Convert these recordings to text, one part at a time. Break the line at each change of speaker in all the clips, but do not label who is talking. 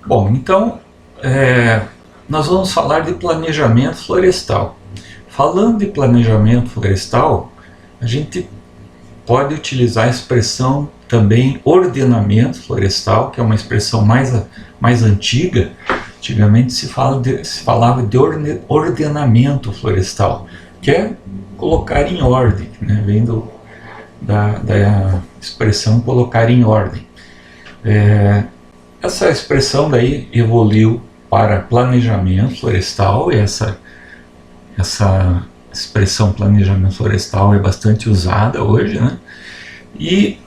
Bom, então nós vamos falar de planejamento florestal. Falando de planejamento florestal, a gente pode utilizar a expressão também ordenamento florestal, que é uma expressão mais antiga. Antigamente se falava de ordenamento florestal, que é colocar em ordem, né? Vem da expressão colocar em ordem. Essa expressão daí evoluiu para planejamento florestal, e essa expressão planejamento florestal é bastante usada hoje, né? E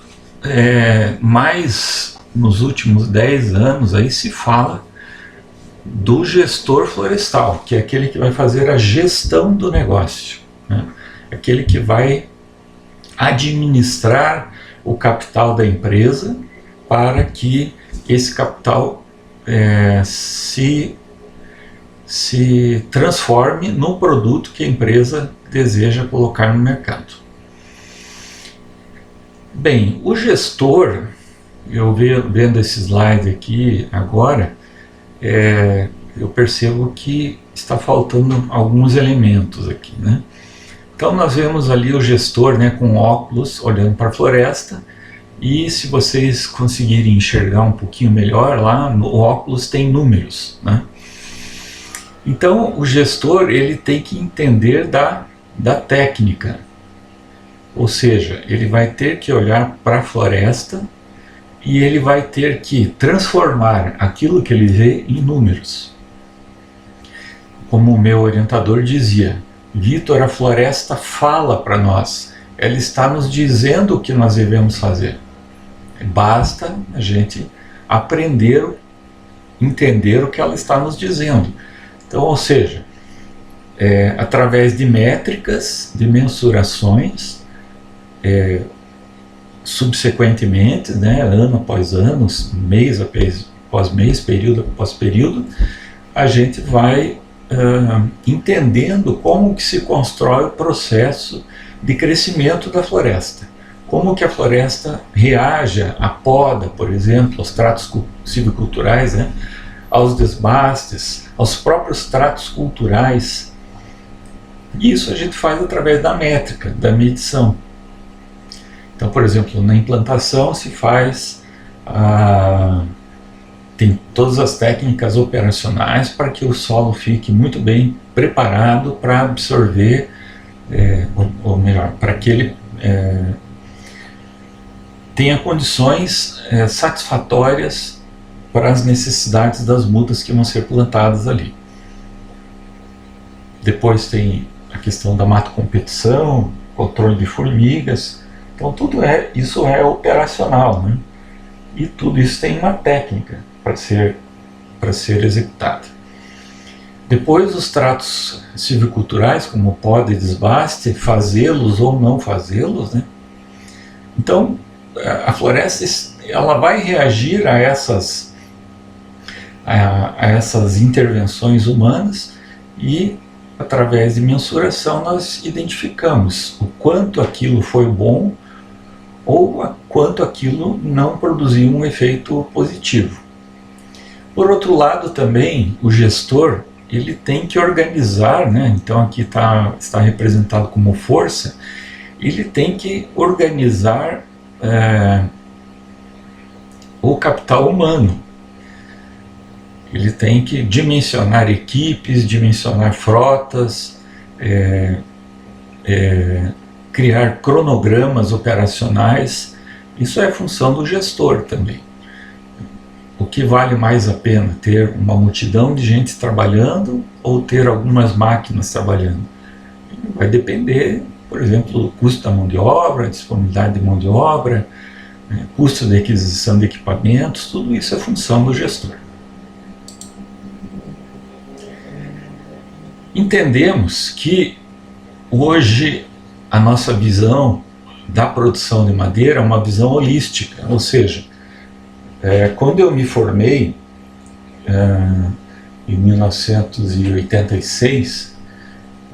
mais nos últimos 10 anos aí se fala do gestor florestal, que é aquele que vai fazer a gestão do negócio, né? Aquele que vai administrar o capital da empresa para que esse capital se transforme no produto que a empresa deseja colocar no mercado. Bem, o gestor, eu vendo esse slide aqui agora, eu percebo que está faltando alguns elementos aqui, né? Então nós vemos ali o gestor, né, com óculos olhando para a floresta, e se vocês conseguirem enxergar um pouquinho melhor, lá no óculos tem números, né? Então o gestor ele tem que entender da técnica, ou seja, ele vai ter que olhar para a floresta e ele vai ter que transformar aquilo que ele vê em números. Como o meu orientador dizia, Vitor, a floresta fala para nós, ela está nos dizendo o que nós devemos fazer. Basta a gente aprender, entender o que ela está nos dizendo. Então, ou seja, através de métricas, de mensurações, subsequentemente, né, ano após ano, mês após mês, período após período, a gente vai entendendo como que se constrói o processo de crescimento da floresta. Como que a floresta reage à poda, por exemplo, aos tratos silviculturais, né, aos desbastes, aos próprios tratos culturais. Isso a gente faz através da métrica, da medição. Então, por exemplo, na implantação se faz tem todas as técnicas operacionais para que o solo fique muito bem preparado para absorver, ou melhor, para que ele tenha condições satisfatórias para as necessidades das mudas que vão ser plantadas ali. Depois tem a questão da mato-competição, controle de formigas. Então tudo isso é operacional, né? E tudo isso tem uma técnica para ser executada. Depois os tratos silviculturais, como poda e desbaste, fazê-los ou não fazê-los, né? Então a floresta ela vai reagir a essas intervenções humanas, e através de mensuração nós identificamos o quanto aquilo foi bom ou quanto aquilo não produziu um efeito positivo. Por outro lado também, o gestor ele tem que organizar, né? Então aqui está representado como força, ele tem que organizar o capital humano. Ele tem que dimensionar equipes, dimensionar frotas, criar cronogramas operacionais. Isso é função do gestor também. O que vale mais a pena, ter uma multidão de gente trabalhando ou ter algumas máquinas trabalhando? Vai depender, por exemplo, do custo da mão de obra, disponibilidade de mão de obra, custo de aquisição de equipamentos, tudo isso é função do gestor. Entendemos que hoje a nossa visão da produção de madeira é uma visão holística, ou seja, quando eu me formei em 1986,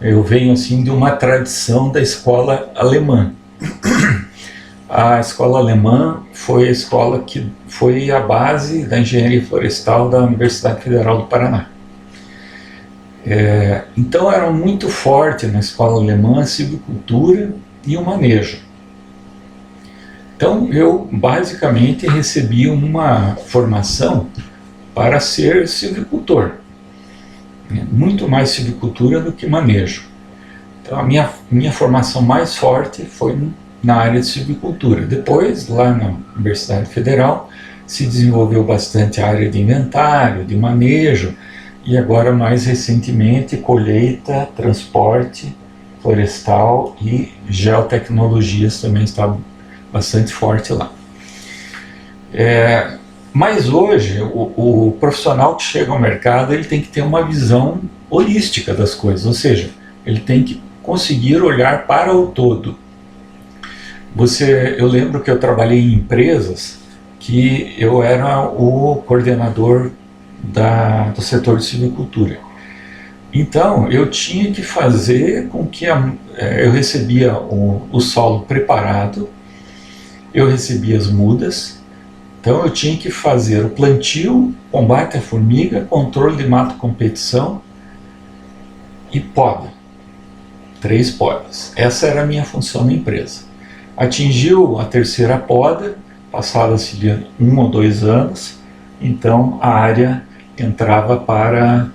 eu venho assim de uma tradição da escola alemã. A escola alemã foi a escola que foi a base da engenharia florestal da Universidade Federal do Paraná. Então era muito forte na escola alemã a silvicultura e o manejo. Então eu basicamente recebi uma formação para ser silvicultor, muito mais silvicultura do que manejo. Então a minha formação mais forte foi na área de silvicultura. Depois, lá na Universidade Federal, se desenvolveu bastante a área de inventário, de manejo, e agora mais recentemente colheita, transporte florestal e geotecnologias também está bastante forte lá. Mas hoje o profissional que chega ao mercado ele tem que ter uma visão holística das coisas, ou seja, ele tem que conseguir olhar para o todo. Eu lembro que eu trabalhei em empresas que eu era o coordenador do setor de silvicultura. Então eu tinha que fazer com que eu recebia o solo preparado, eu recebia as mudas, então eu tinha que fazer o plantio, combate à formiga, controle de mato competição e poda. 3 podas. Essa era a minha função na empresa. Atingiu a terceira poda, passados 1 ou 2 anos, então a área entrava para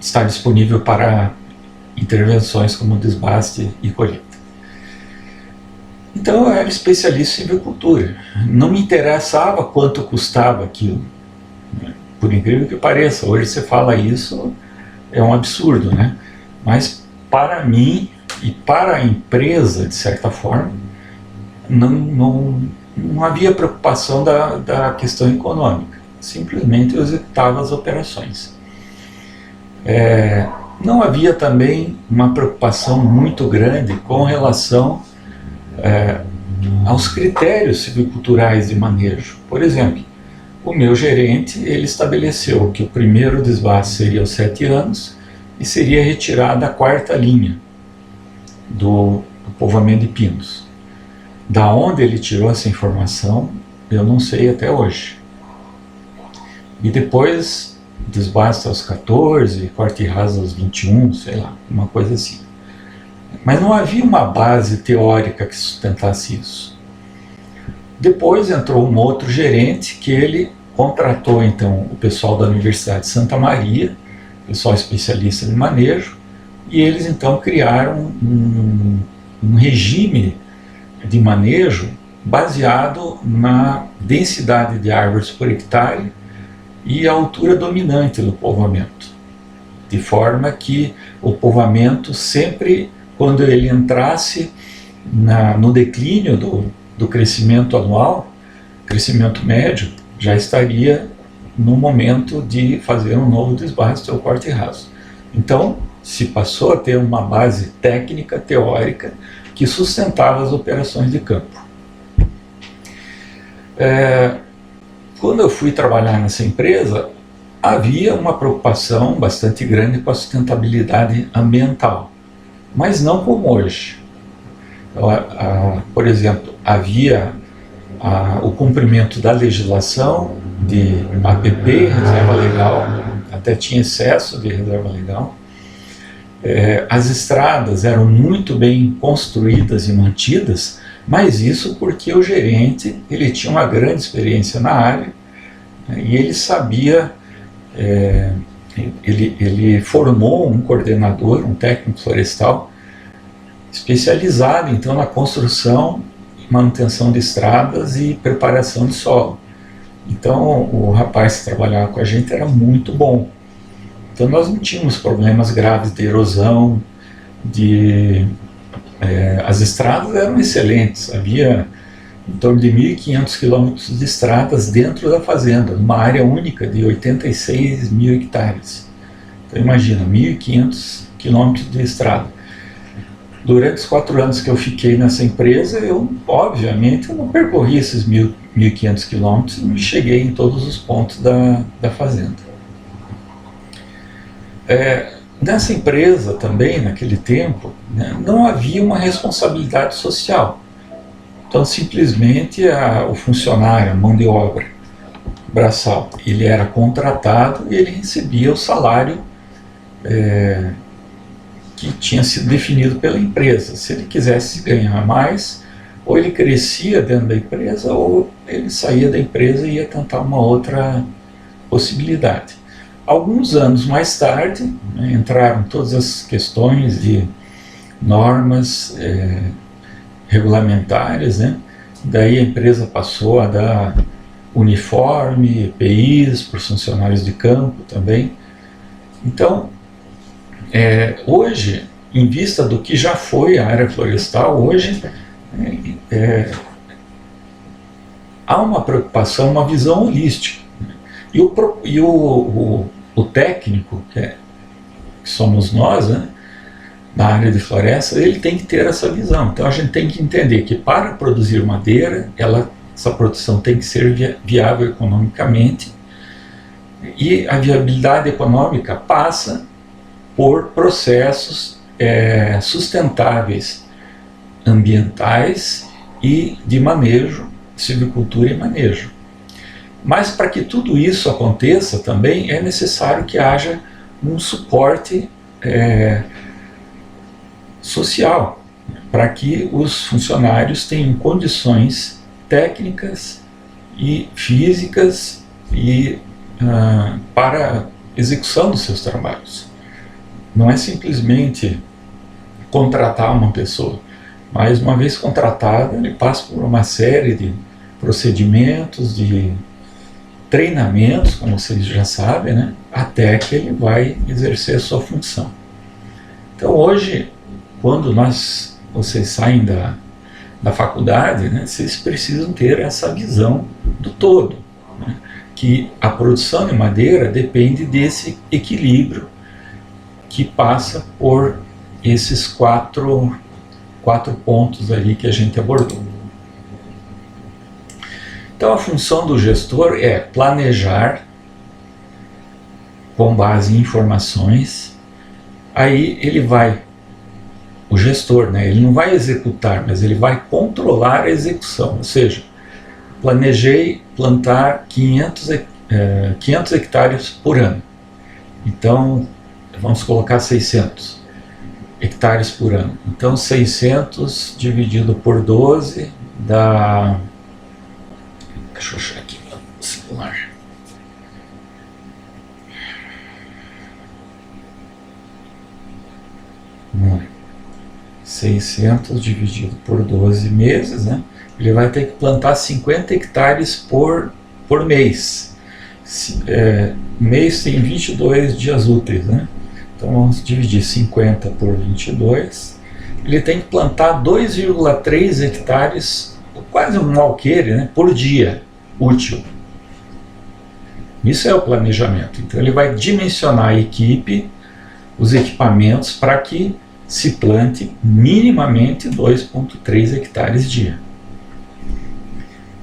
estar disponível para intervenções como desbaste e colheita. Então eu era especialista em silvicultura. Não me interessava quanto custava aquilo. Por incrível que pareça, hoje você fala isso, é um absurdo, né? Mas para mim e para a empresa, de certa forma, não havia preocupação da questão econômica. Simplesmente eu executava as operações. Não havia também uma preocupação muito grande com relação aos critérios silviculturais de manejo. Por exemplo, o meu gerente ele estabeleceu que o primeiro desbaste seria aos 7 anos e seria retirada a 4ª linha do povoamento de pinos. Da onde ele tirou essa informação, eu não sei até hoje. E depois, desbaste aos 14, corte raso aos 21, sei lá, uma coisa assim. Mas não havia uma base teórica que sustentasse isso. Depois entrou um outro gerente que ele contratou então o pessoal da Universidade de Santa Maria, pessoal especialista em manejo, e eles então criaram um regime de manejo baseado na densidade de árvores por hectare e a altura dominante do povoamento, de forma que o povoamento sempre, quando ele entrasse no declínio do crescimento anual, crescimento médio, já estaria no momento de fazer um novo desbaste ou corte raso. Então, se passou a ter uma base técnica, teórica, que sustentava as operações de campo. Quando eu fui trabalhar nessa empresa, havia uma preocupação bastante grande com a sustentabilidade ambiental, mas não como hoje. Por exemplo, havia o cumprimento da legislação de APP, reserva legal, até tinha excesso de reserva legal. As estradas eram muito bem construídas e mantidas, mas isso porque o gerente ele tinha uma grande experiência na área, né, e ele sabia, ele formou um coordenador, um técnico florestal, especializado então na construção, manutenção de estradas e preparação de solo. Então o rapaz que trabalhava com a gente era muito bom. Então nós não tínhamos problemas graves de erosão, as estradas eram excelentes, havia em torno de 1.500 quilômetros de estradas dentro da fazenda, numa área única de 86 mil hectares. Então imagina, 1.500 quilômetros de estrada. Durante os 4 anos que eu fiquei nessa empresa, obviamente, eu não percorri esses 1.500 quilômetros e não cheguei em todos os pontos da fazenda. nessa empresa também, naquele tempo, né, não havia uma responsabilidade social. Então, simplesmente o funcionário, a mão de obra braçal, ele era contratado e ele recebia o salário que tinha sido definido pela empresa. Se ele quisesse ganhar mais, ou ele crescia dentro da empresa, ou ele saía da empresa e ia tentar uma outra possibilidade. Alguns anos mais tarde, né, entraram todas as questões de normas regulamentares, né? Daí a empresa passou a dar uniforme, EPIs para os funcionários de campo também. Então, hoje, em vista do que já foi a área florestal, hoje há uma preocupação, uma visão holística. E o técnico, que somos nós, né, na área de floresta, ele tem que ter essa visão. Então a gente tem que entender que para produzir madeira, essa produção tem que ser viável economicamente, e a viabilidade econômica passa por processos sustentáveis, ambientais e de manejo, silvicultura e manejo. Mas para que tudo isso aconteça também é necessário que haja um suporte social, para que os funcionários tenham condições técnicas e físicas para execução dos seus trabalhos. Não é simplesmente contratar uma pessoa, mas uma vez contratado, ele passa por uma série de procedimentos, de treinamentos, como vocês já sabem, né, até que ele vai exercer a sua função. Então hoje, quando vocês saem da faculdade, né, vocês precisam ter essa visão do todo, né, que a produção de madeira depende desse equilíbrio que passa por esses quatro pontos ali que a gente abordou. Então a função do gestor é planejar com base em informações. Aí o gestor, né, ele não vai executar, mas ele vai controlar a execução. Ou seja, planejei plantar 500 hectares por ano. Então vamos colocar 600 hectares por ano. Então 600 dividido por 12 dá... Deixa eu achar aqui no celular. Vamos lá. 600 dividido por 12 meses, né? Ele vai ter que plantar 50 hectares por mês. Mês tem 22 dias úteis, né? Então vamos dividir 50 por 22. Ele tem que plantar 2,3 hectares, quase um alqueire, né, por dia útil. Isso é o planejamento. Então ele vai dimensionar a equipe, os equipamentos, para que se plante minimamente 2,3 hectares dia.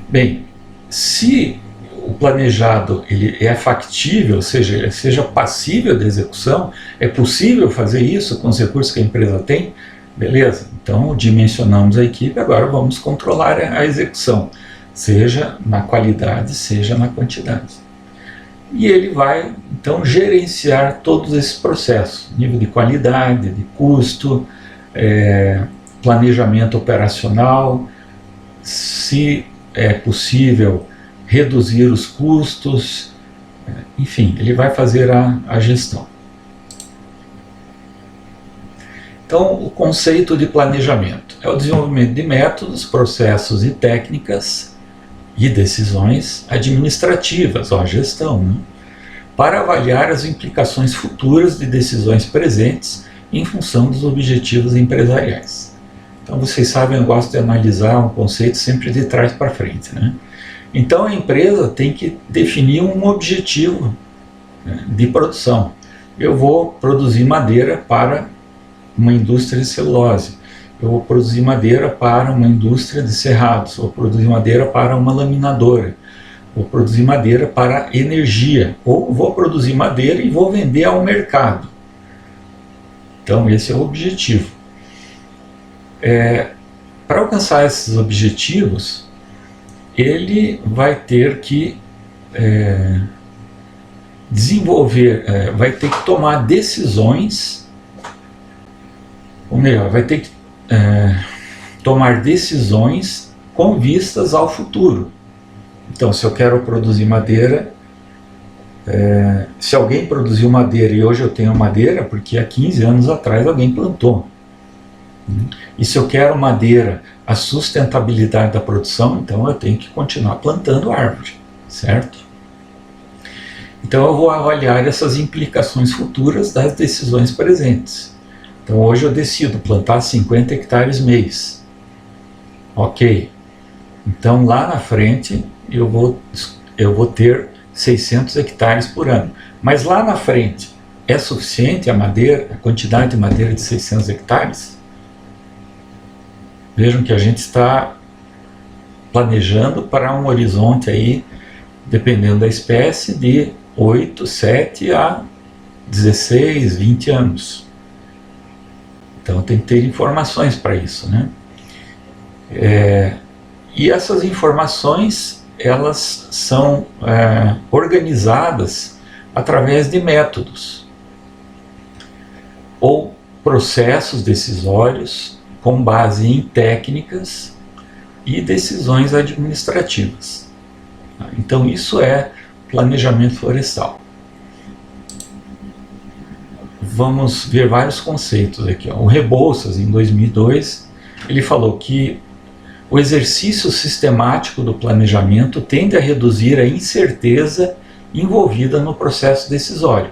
Bem, se o planejado ele é factível, ou seja, ele seja passível de execução, é possível fazer isso com os recursos que a empresa tem, beleza, então dimensionamos a equipe, agora vamos controlar a execução, seja na qualidade, seja na quantidade. E ele vai então gerenciar todos esses processos, nível de qualidade, de custo, planejamento operacional, se é possível reduzir os custos, enfim, ele vai fazer a gestão. Então, o conceito de planejamento é o desenvolvimento de métodos, processos e técnicas e decisões administrativas, a gestão, né, para avaliar as implicações futuras de decisões presentes em função dos objetivos empresariais. Então, vocês sabem, eu gosto de analisar um conceito sempre de trás para frente, né? Então a empresa tem que definir um objetivo, né, de produção. Eu vou produzir madeira para uma indústria de celulose, eu vou produzir madeira para uma indústria de cerrados, vou produzir madeira para uma laminadora, vou produzir madeira para energia, ou vou produzir madeira e vou vender ao mercado. Então esse é o objetivo. Para alcançar esses objetivos, ele vai ter que desenvolver, vai ter que tomar decisões, ou melhor, vai ter que tomar decisões com vistas ao futuro. Então, se eu quero produzir madeira, se alguém produziu madeira e hoje eu tenho madeira, porque há 15 anos atrás alguém plantou. E se eu quero madeira, a sustentabilidade da produção, então eu tenho que continuar plantando árvore, certo? Então eu vou avaliar essas implicações futuras das decisões presentes. Então hoje eu decido plantar 50 hectares mês. Ok. Então lá na frente eu vou ter 600 hectares por ano. Mas lá na frente é suficiente a quantidade de madeira de 600 hectares? Vejam que a gente está planejando para um horizonte aí, dependendo da espécie, de 8, 7 a 16, 20 anos. Então tem que ter informações para isso, né? E essas informações, elas são organizadas através de métodos ou processos decisórios com base em técnicas e decisões administrativas. Então isso é planejamento florestal. Vamos ver vários conceitos aqui. O Rebouças, em 2002, ele falou que o exercício sistemático do planejamento tende a reduzir a incerteza envolvida no processo decisório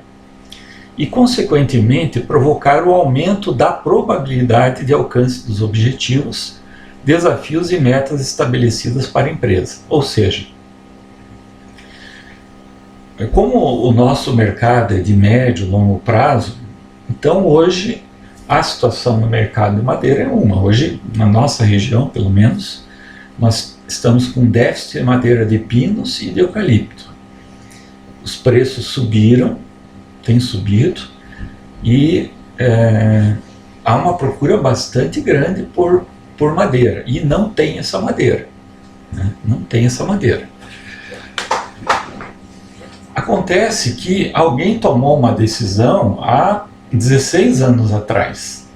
e, consequentemente, provocar o aumento da probabilidade de alcance dos objetivos, desafios e metas estabelecidas para a empresa. Ou seja, como o nosso mercado é de médio e longo prazo, então hoje a situação no mercado de madeira é uma. Hoje, na nossa região, pelo menos, nós estamos com déficit de madeira de pinos e de eucalipto. Os preços subiram, têm subido, e há uma procura bastante grande por madeira, e não tem essa madeira. Né? Não tem essa madeira. Acontece que alguém tomou uma decisão há 16 anos atrás.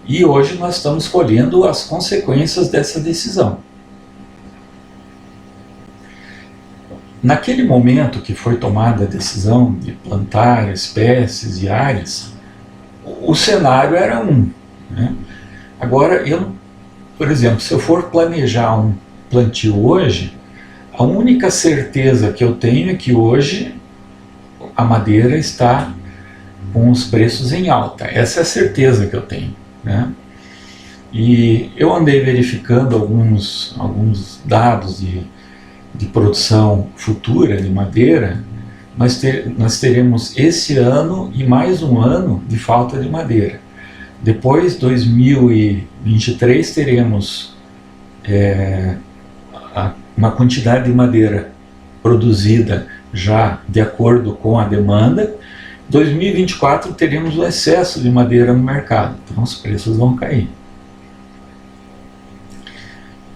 E hoje nós estamos colhendo as consequências dessa decisão. Naquele momento que foi tomada a decisão de plantar espécies e áreas, o cenário era um. Né? Agora, por exemplo, se eu for planejar um plantio hoje, a única certeza que eu tenho é que hoje a madeira está com os preços em alta. Essa é a certeza que eu tenho. Né? E eu andei verificando alguns dados de produção futura de madeira. Nós teremos esse ano e mais um ano de falta de madeira. Depois, 2023, teremos uma quantidade de madeira produzida já de acordo com a demanda. 2024 teremos o excesso de madeira no mercado, então os preços vão cair.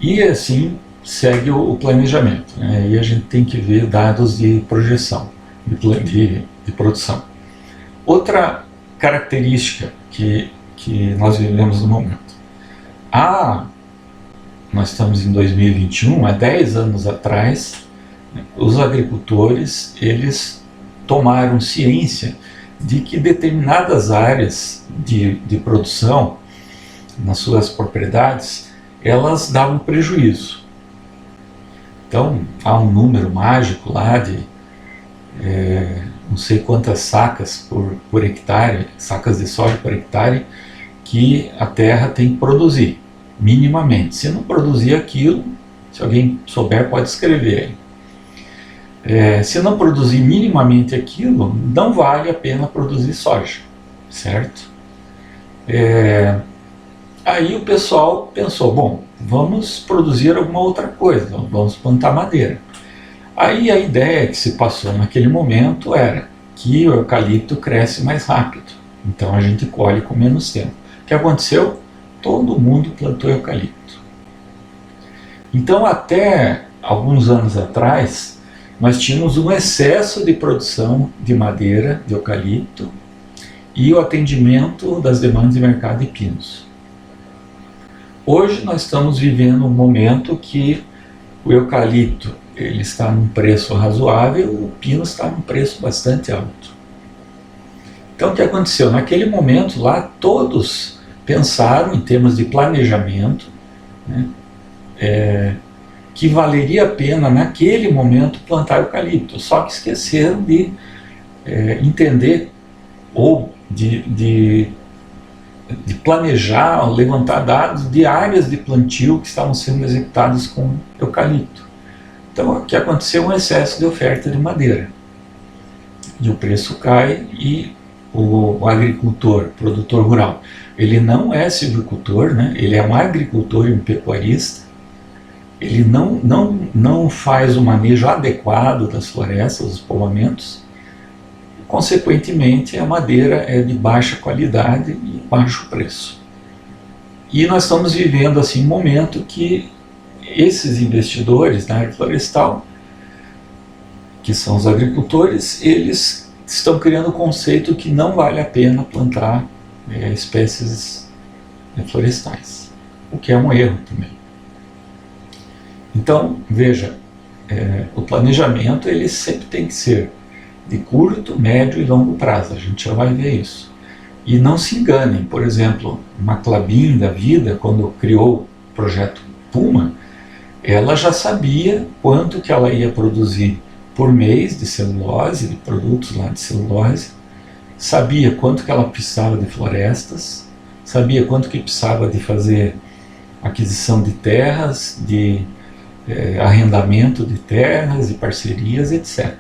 E assim segue o planejamento, né? Aí a gente tem que ver dados de projeção, de produção. Outra característica que nós vivemos no momento. Nós estamos em 2021, há 10 anos atrás, os agricultores, eles tomaram ciência de que determinadas áreas de produção, nas suas propriedades, elas davam prejuízo. Então, há um número mágico lá de não sei quantas sacas por hectare, sacas de soja por hectare, que a terra tem que produzir, minimamente. Se não produzir aquilo, se alguém souber, pode escrever aí. Se não produzir minimamente aquilo, não vale a pena produzir soja, certo? Aí o pessoal pensou, bom, vamos produzir alguma outra coisa, vamos plantar madeira. Aí a ideia que se passou naquele momento era que o eucalipto cresce mais rápido. Então a gente colhe com menos tempo. O que aconteceu? Todo mundo plantou eucalipto. Então até alguns anos atrás, nós tínhamos um excesso de produção de madeira, de eucalipto, e o atendimento das demandas de mercado de pinos. Hoje nós estamos vivendo um momento que o eucalipto ele está num preço razoável, o pino está num preço bastante alto. Então o que aconteceu? Naquele momento lá, todos pensaram em termos de planejamento, né, que valeria a pena naquele momento plantar eucalipto, só que esqueceram de entender ou de planejar, levantar dados de áreas de plantio que estavam sendo executadas com eucalipto. Então o que aconteceu? Um excesso de oferta de madeira, e o preço cai, e o agricultor, produtor rural, ele não é silvicultor, né? Ele é um agricultor e um pecuarista, ele não faz o manejo adequado das florestas, dos povoamentos, consequentemente a madeira é de baixa qualidade e baixo preço. E nós estamos vivendo assim um momento que esses investidores na área florestal, que são os agricultores, eles estão criando o conceito que não vale a pena plantar espécies florestais, o que é um erro também. Então, veja, o planejamento ele sempre tem que ser de curto, médio e longo prazo, a gente já vai ver isso. E não se enganem, por exemplo, uma Klabin da vida, quando criou o projeto Puma, ela já sabia quanto que ela ia produzir por mês de celulose, de produtos lá de celulose, sabia quanto que ela precisava de florestas, sabia quanto que precisava de fazer aquisição de terras, de arrendamento de terras, de parcerias, etc.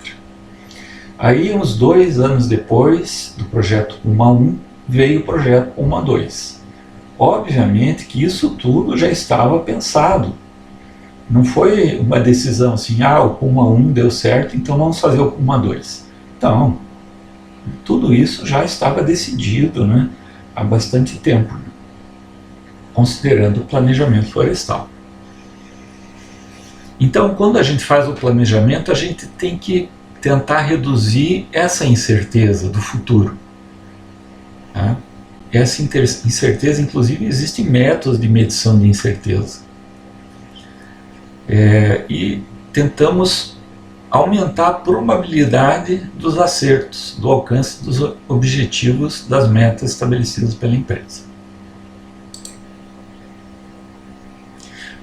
Aí, uns 2 anos depois do projeto Puma 1, veio o projeto Puma 2. Obviamente que isso tudo já estava pensado. Não foi uma decisão assim, o Puma 1 deu certo, então vamos fazer o Puma 2. Então, tudo isso já estava decidido, né, há bastante tempo, né, considerando o planejamento florestal. Então, quando a gente faz o planejamento, a gente tem que tentar reduzir essa incerteza do futuro. Tá? Essa incerteza, inclusive, existem métodos de medição de incerteza. E tentamos aumentar a probabilidade dos acertos, do alcance dos objetivos das metas estabelecidas pela empresa.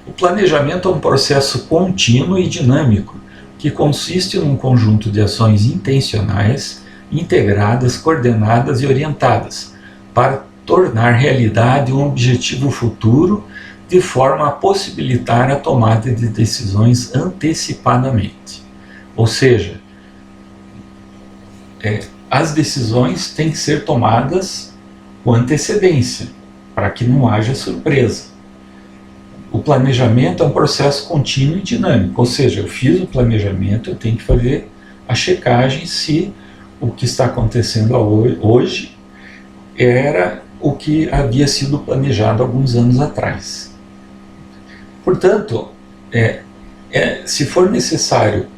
O planejamento é um processo contínuo e dinâmico que consiste num conjunto de ações intencionais, integradas, coordenadas e orientadas para tornar realidade um objetivo futuro de forma a possibilitar a tomada de decisões antecipadamente. Ou seja, as decisões têm que ser tomadas com antecedência, para que não haja surpresa. O planejamento é um processo contínuo e dinâmico, ou seja, eu fiz o planejamento, eu tenho que fazer a checagem se o que está acontecendo hoje era o que havia sido planejado alguns anos atrás. Portanto, se for necessário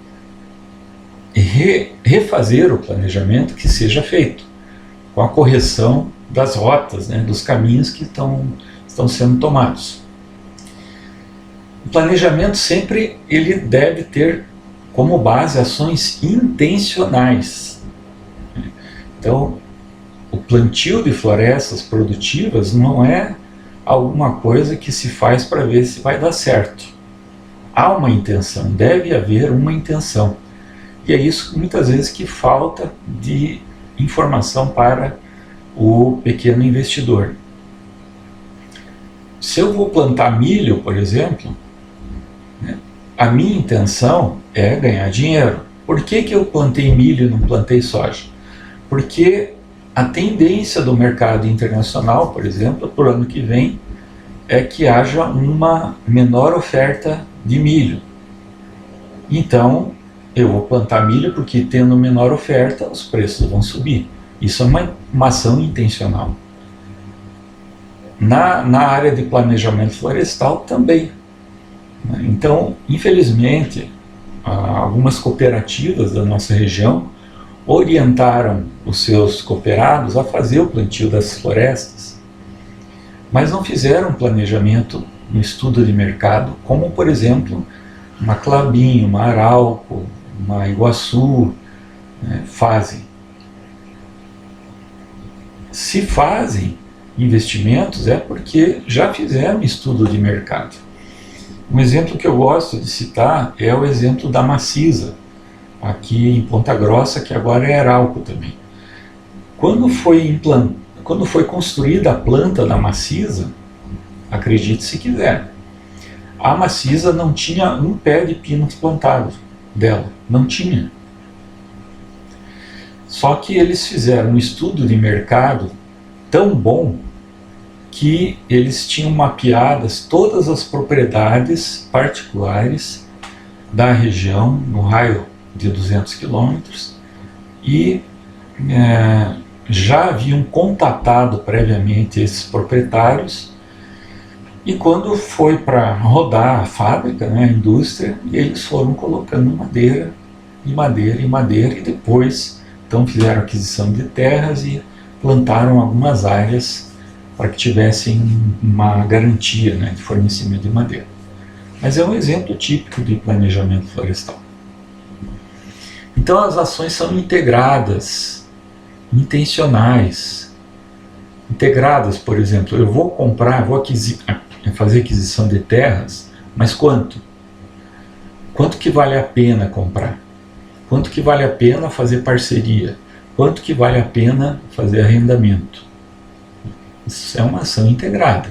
refazer o planejamento, que seja feito, com a correção das rotas, né, dos caminhos que estão sendo tomados. O planejamento sempre ele deve ter como base ações intencionais. Então, o plantio de florestas produtivas não é alguma coisa que se faz para ver se vai dar certo. Há uma intenção, deve haver uma intenção. E é isso muitas vezes que falta de informação para o pequeno investidor. Se eu vou plantar milho, por exemplo, né, a minha intenção é ganhar dinheiro. Por que eu plantei milho e não plantei soja? Porque a tendência do mercado internacional, por exemplo, para o ano que vem, é que haja uma menor oferta de milho. Então, eu vou plantar milho porque tendo menor oferta, os preços vão subir. Isso é uma ação intencional. Na área de planejamento florestal também. Então, infelizmente, algumas cooperativas da nossa região orientaram os seus cooperados a fazer o plantio das florestas, mas não fizeram planejamento no estudo de mercado, como, por exemplo, uma Klabin, uma Arauco, uma Iguaçu, fazem. Se fazem investimentos é porque já fizeram estudo de mercado. Um exemplo que eu gosto de citar é o exemplo da Macisa, aqui em Ponta Grossa, que agora é Arauco também. Quando foi construída a planta da Macisa, acredite se quiser, a Macisa não tinha um pé de pinos plantado dela, não tinha. Só que eles fizeram um estudo de mercado tão bom que eles tinham mapeadas todas as propriedades particulares da região, no raio de 200 quilômetros, e já haviam contatado previamente esses proprietários, e quando foi para rodar a fábrica, a indústria, eles foram colocando madeira, e madeira, e madeira, e depois então fizeram aquisição de terras e plantaram algumas áreas para que tivessem uma garantia de fornecimento de madeira. Mas é um exemplo típico de planejamento florestal. Então as ações são integradas, intencionais. Integradas, por exemplo, eu vou comprar, fazer aquisição de terras, mas quanto? Quanto que vale a pena comprar? Quanto que vale a pena fazer parceria? Quanto que vale a pena fazer arrendamento? Isso é uma ação integrada.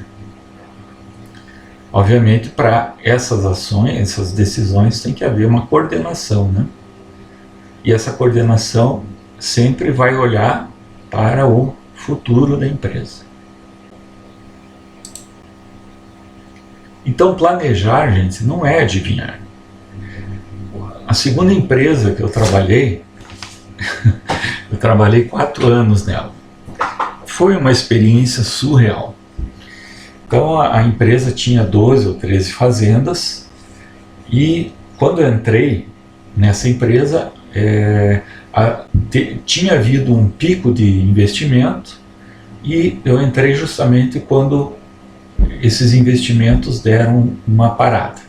Obviamente, para essas ações, essas decisões, tem que haver uma coordenação, E essa coordenação sempre vai olhar para o futuro da empresa. Então, planejar, gente, não é adivinhar. A segunda empresa que eu trabalhei, eu trabalhei 4 anos nela. Foi uma experiência surreal. Então a empresa tinha 12 ou 13 fazendas e quando eu entrei nessa empresa tinha havido um pico de investimento e eu entrei justamente quando esses investimentos deram uma parada.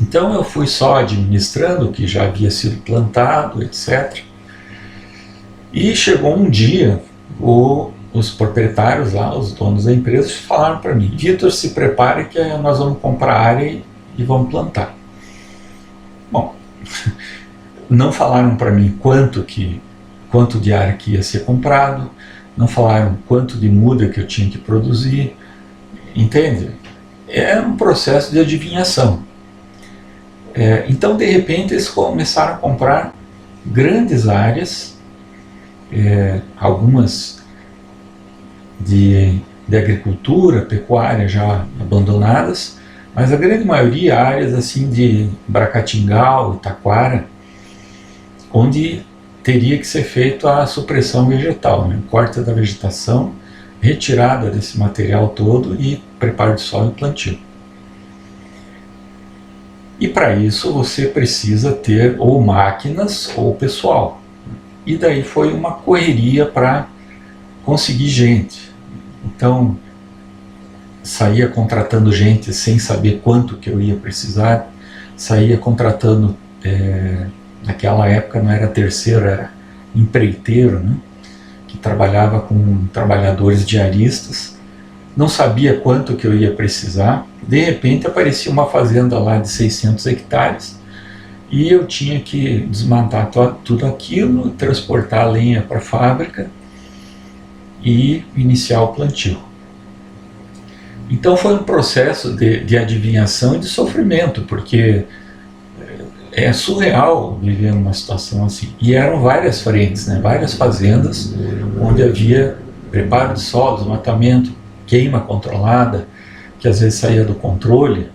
Então eu fui só administrando o que já havia sido plantado, etc. E chegou um dia, os proprietários lá, os donos da empresa, falaram para mim: Vitor, se prepare que nós vamos comprar área e vamos plantar. Bom, não falaram para mim quanto de área que ia ser comprado, não falaram quanto de muda que eu tinha que produzir, entende? É um processo de adivinhação. Então, de repente, eles começaram a comprar grandes áreas, algumas de agricultura, pecuária já abandonadas, mas a grande maioria áreas assim de Bracatingal, Taquara, onde teria que ser feito a supressão vegetal, corte da vegetação, retirada desse material todo e preparo de solo e plantio. E para isso você precisa ter ou máquinas ou pessoal. E daí foi uma correria para conseguir gente. Então, saía contratando gente sem saber quanto que eu ia precisar, saía contratando, naquela época não era terceiro, era empreiteiro, que trabalhava com trabalhadores diaristas, não sabia quanto que eu ia precisar, de repente aparecia uma fazenda lá de 600 hectares, e eu tinha que desmontar tudo aquilo, transportar a lenha para a fábrica e iniciar o plantio. Então foi um processo de adivinhação e de sofrimento, porque é surreal viver numa situação assim. E eram várias frentes, várias fazendas, onde havia preparo de solo, desmatamento, queima controlada, que às vezes saía do controle.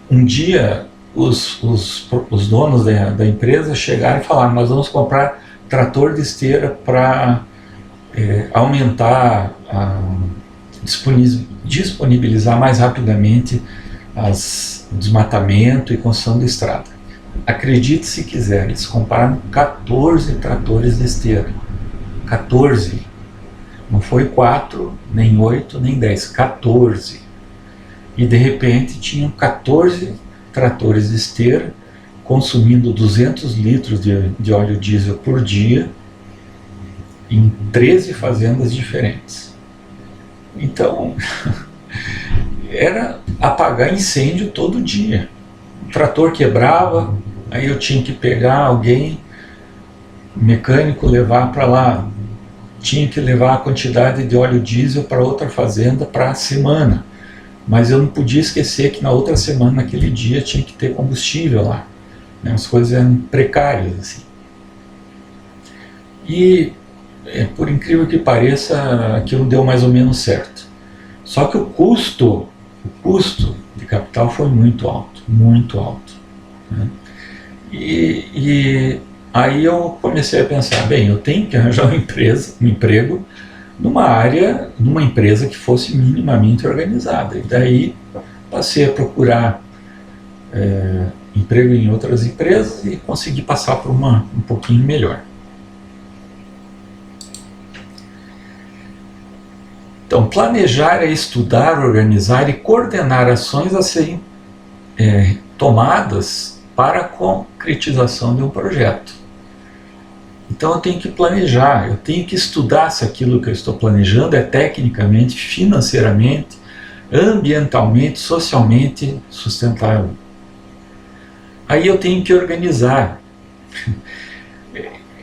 Um dia os donos da empresa chegaram e falaram: nós vamos comprar trator de esteira para aumentar, disponibilizar mais rapidamente o desmatamento e construção de estrada. Acredite se quiser, eles compraram 14 tratores de esteira. 14. Não foi 4, nem 8, nem 10. 14. E de repente tinham 14 tratores de esteira consumindo 200 litros de óleo diesel por dia em 13 fazendas diferentes. Então, era apagar incêndio todo dia. O trator quebrava, aí eu tinha que pegar alguém, mecânico, levar para lá. Tinha que levar a quantidade de óleo diesel para outra fazenda para a semana. Mas eu não podia esquecer que na outra semana, naquele dia, tinha que ter combustível lá. As coisas eram precárias, assim. E, por incrível que pareça, aquilo deu mais ou menos certo. Só que o custo de capital foi muito alto, né? E aí eu comecei a pensar, bem, eu tenho que arranjar um emprego numa empresa que fosse minimamente organizada. E daí passei a procurar emprego em outras empresas e consegui passar por uma um pouquinho melhor. Então, planejar é estudar, organizar e coordenar ações a serem tomadas para a concretização de um projeto. Então eu tenho que planejar, eu tenho que estudar se aquilo que eu estou planejando é tecnicamente, financeiramente, ambientalmente, socialmente sustentável. Aí eu tenho que organizar.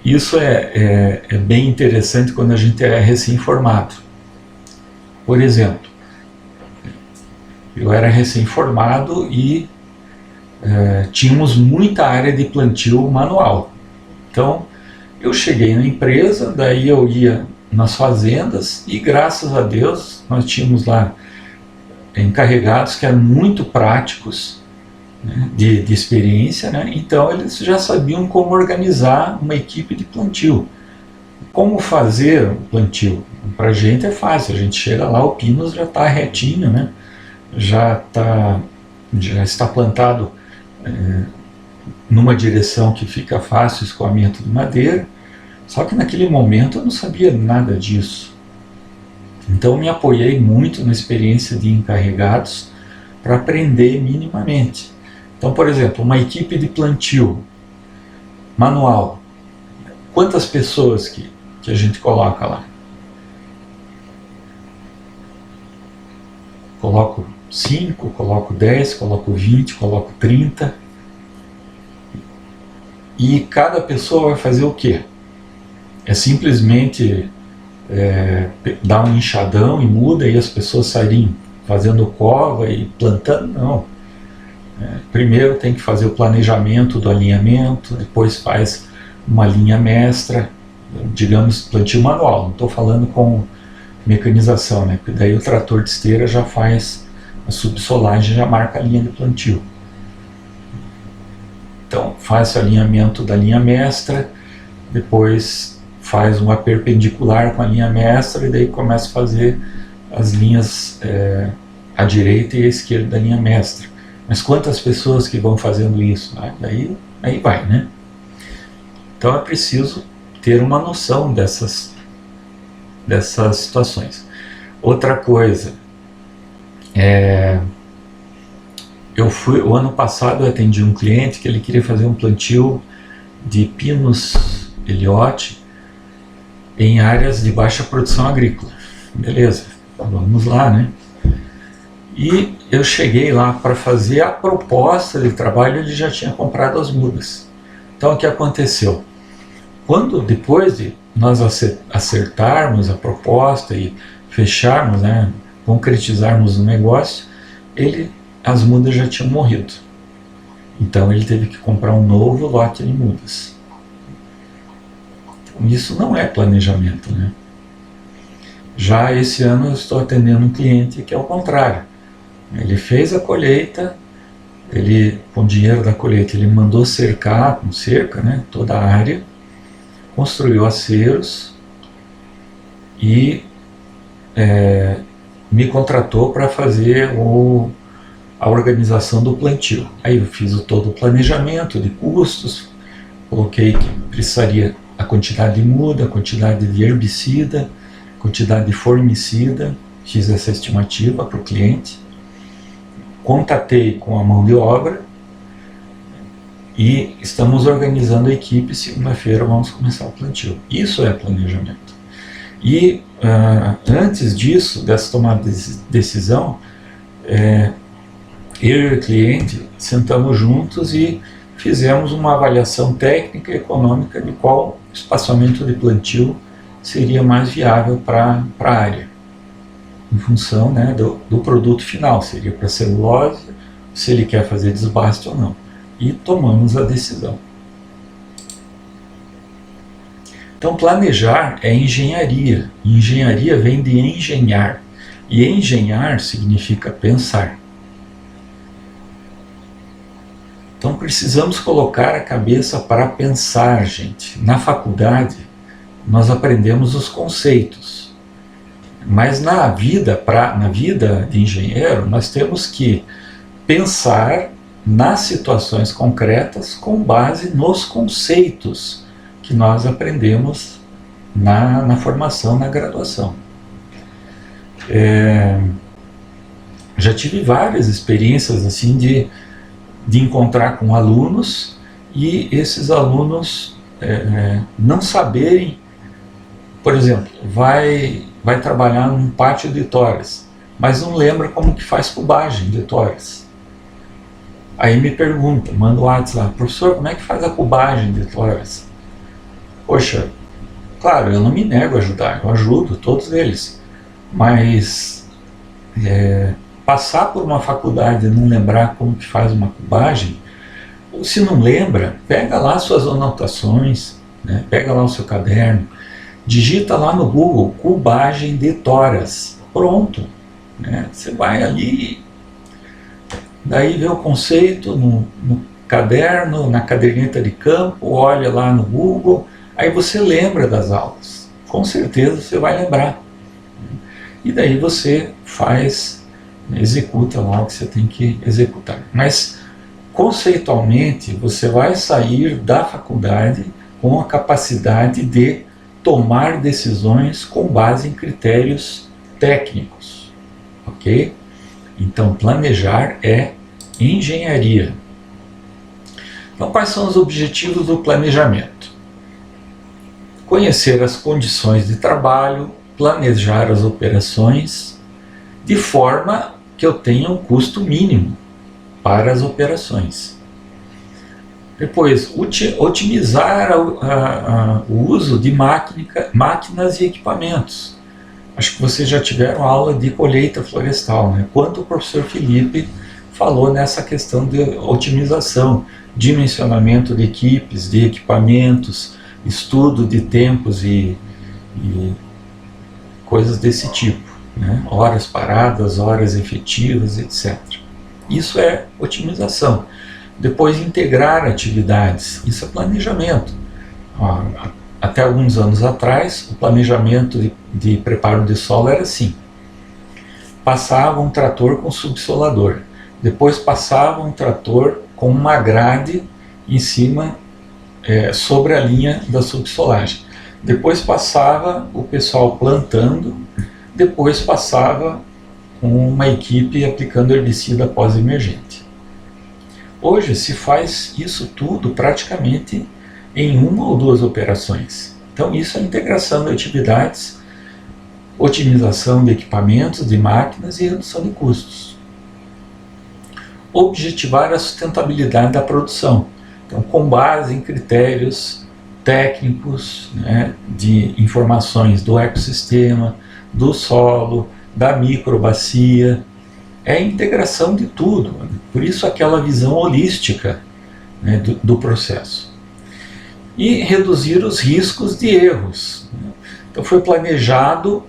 Isso é bem interessante quando a gente é recém-formado. Por exemplo, eu era recém-formado e tínhamos muita área de plantio manual. Então, eu cheguei na empresa, daí eu ia nas fazendas e, graças a Deus, nós tínhamos lá encarregados que eram muito práticos, né, de experiência, né? Então eles já sabiam como organizar uma equipe de plantio. Como fazer o plantio? Para a gente é fácil, a gente chega lá, o pinus já está retinho, né? já está plantado numa direção que fica fácil o escoamento de madeira, só que naquele momento eu não sabia nada disso. Então me apoiei muito na experiência de encarregados para aprender minimamente. Então, por exemplo, uma equipe de plantio manual, quantas pessoas que a gente coloca lá? Coloco 5, coloco 10, coloco 20, coloco 30. E cada pessoa vai fazer o quê? É simplesmente dar um enxadão e muda e as pessoas saírem fazendo cova e plantando? Não. Primeiro tem que fazer o planejamento do alinhamento, depois faz uma linha mestra, digamos, plantio manual. Não estou falando com mecanização, né? Porque daí o trator de esteira já faz a subsolagem, já marca a linha de plantio. Então faz o alinhamento da linha mestra, depois faz uma perpendicular com a linha mestra e daí começa a fazer as linhas à direita e à esquerda da linha mestra. Mas quantas pessoas que vão fazendo isso? Aí vai, né? Então é preciso ter uma noção dessas situações. Outra coisa, o ano passado eu atendi um cliente que ele queria fazer um plantio de Pinus Elliott em áreas de baixa produção agrícola. Beleza, vamos lá, né? E eu cheguei lá para fazer a proposta de trabalho, ele já tinha comprado as mudas. Então o que aconteceu? Depois de nós acertarmos a proposta e fecharmos, né, concretizarmos o negócio, as mudas já tinham morrido. Então ele teve que comprar um novo lote de mudas. Então, isso não é planejamento, né? Já esse ano eu estou atendendo um cliente que é o contrário. Ele fez a colheita, com o dinheiro da colheita, ele mandou cercar com cerca, né, toda a área, construiu aceros e me contratou para fazer a organização do plantio. Aí eu fiz todo o planejamento de custos, coloquei que precisaria a quantidade de muda, a quantidade de herbicida, a quantidade de formicida, fiz essa estimativa para o cliente, contatei com a mão de obra e estamos organizando a equipe. Segunda-feira vamos começar o plantio. Isso é planejamento. E antes disso, dessa tomada de decisão, eu e o cliente sentamos juntos e fizemos uma avaliação técnica e econômica de qual espaçamento de plantio seria mais viável para a área, em função, né, do produto final, seria para celulose, se ele quer fazer desbaste ou não. E tomamos a decisão. Então, planejar é engenharia. Engenharia vem de engenhar. E engenhar significa pensar. Então, precisamos colocar a cabeça para pensar, gente. Na faculdade, nós aprendemos os conceitos. Mas na vida de engenheiro, nós temos que pensar nas situações concretas com base nos conceitos que nós aprendemos na formação, na graduação. Já tive várias experiências assim de encontrar com alunos e esses alunos não saberem, por exemplo, vai trabalhar num pátio de toras, mas não lembra como que faz cubagem de toras. Aí me pergunta, manda o WhatsApp, professor, como é que faz a cubagem de toras? Poxa, claro, eu não me nego a ajudar, eu ajudo todos eles, mas passar por uma faculdade e não lembrar como que faz uma cubagem, ou se não lembra, pega lá suas anotações, né, pega lá o seu caderno, digita lá no Google, cubagem de toras, pronto, né, você vai ali, daí vê o conceito no caderno, na caderneta de campo, olha lá no Google, aí você lembra das aulas, com certeza você vai lembrar. E daí você executa lá o que você tem que executar. Mas, conceitualmente, você vai sair da faculdade com a capacidade de tomar decisões com base em critérios técnicos, ok? Então, planejar é engenharia. Então, quais são os objetivos do planejamento? Conhecer as condições de trabalho, planejar as operações de forma que eu tenha um custo mínimo para as operações. Depois, otimizar o uso de máquinas e equipamentos. Acho que vocês já tiveram aula de colheita florestal, né? Quanto o professor Felipe falou nessa questão de otimização, dimensionamento de equipes, de equipamentos, estudo de tempos e coisas desse tipo, né? Horas paradas, horas efetivas, etc. Isso é otimização. Depois, integrar atividades, isso é planejamento. Até alguns anos atrás, o planejamento de preparo de solo era assim: passava um trator com subsolador, depois passava um trator com uma grade em cima, sobre a linha da subsolagem, depois passava o pessoal plantando, depois passava uma equipe aplicando herbicida pós-emergente. Hoje se faz isso tudo praticamente em uma ou duas operações. Então isso é integração de atividades, otimização de equipamentos, de máquinas e redução de custos. Objetivar a sustentabilidade da produção. Então, com base em critérios técnicos, né, de informações do ecossistema, do solo, da microbacia, é a integração de tudo. Por isso aquela visão holística, né, do processo. E reduzir os riscos de erros. Então foi planejado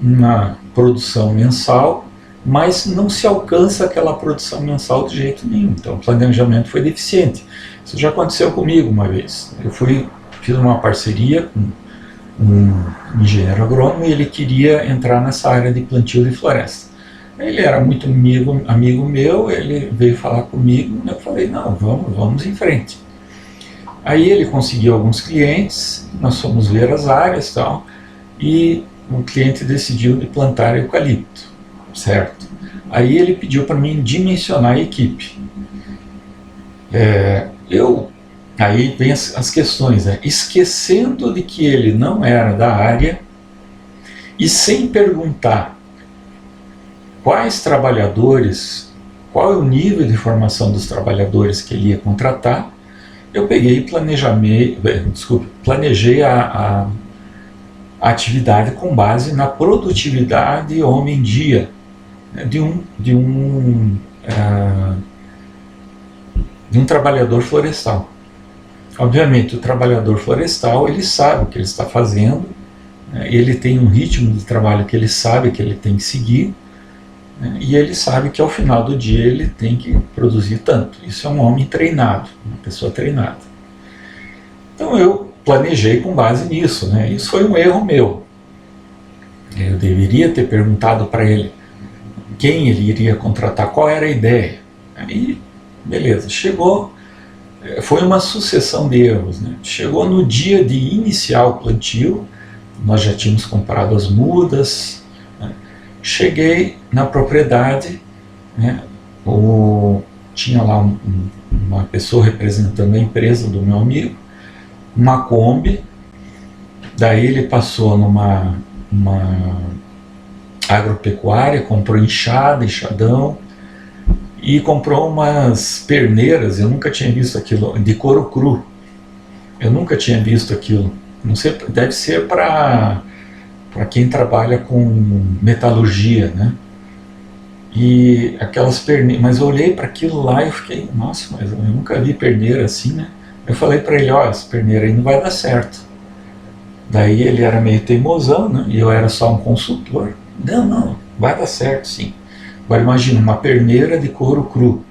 uma produção mensal, mas não se alcança aquela produção mensal de jeito nenhum. Então o planejamento foi deficiente. Isso já aconteceu comigo uma vez. Eu fui fiz uma parceria com um engenheiro agrônomo e ele queria entrar nessa área de plantio de floresta. Ele era muito amigo meu, ele veio falar comigo, eu falei, não, vamos em frente. Aí ele conseguiu alguns clientes, nós fomos ver as áreas e tal, e o cliente decidiu de plantar eucalipto, certo? Aí ele pediu para mim dimensionar a equipe. Aí vem as questões, né? Esquecendo de que ele não era da área e sem perguntar quais trabalhadores, qual é o nível de formação dos trabalhadores que ele ia contratar, eu peguei e planejei a atividade com base na produtividade homem-dia, né, de um trabalhador florestal. Obviamente, o trabalhador florestal, ele sabe o que ele está fazendo, né, ele tem um ritmo de trabalho que ele sabe que ele tem que seguir, né, e ele sabe que ao final do dia ele tem que produzir tanto. Isso é um homem treinado, uma pessoa treinada. Então eu planejei com base nisso, né? Isso foi um erro meu. Eu deveria ter perguntado para ele quem ele iria contratar, qual era a ideia. Aí, beleza, chegou, foi uma sucessão de erros, né? Chegou no dia de iniciar o plantio, nós já tínhamos comprado as mudas, né? Cheguei na propriedade, né? Tinha lá uma pessoa representando a empresa do meu amigo, uma Kombi, daí ele passou numa agropecuária, comprou enxadão e comprou umas perneiras, eu nunca tinha visto aquilo, de couro cru, eu nunca tinha visto aquilo, não sei, deve ser para quem trabalha com metalurgia, né? E aquelas perneiras, mas eu olhei para aquilo lá e eu fiquei, nossa, mas eu nunca vi perneira assim, né? Eu falei para ele, ó, essa perneira aí não vai dar certo. Daí ele era meio teimosão, né? E eu era só um consultor. Não, vai dar certo sim. Agora imagina, uma perneira de couro cru.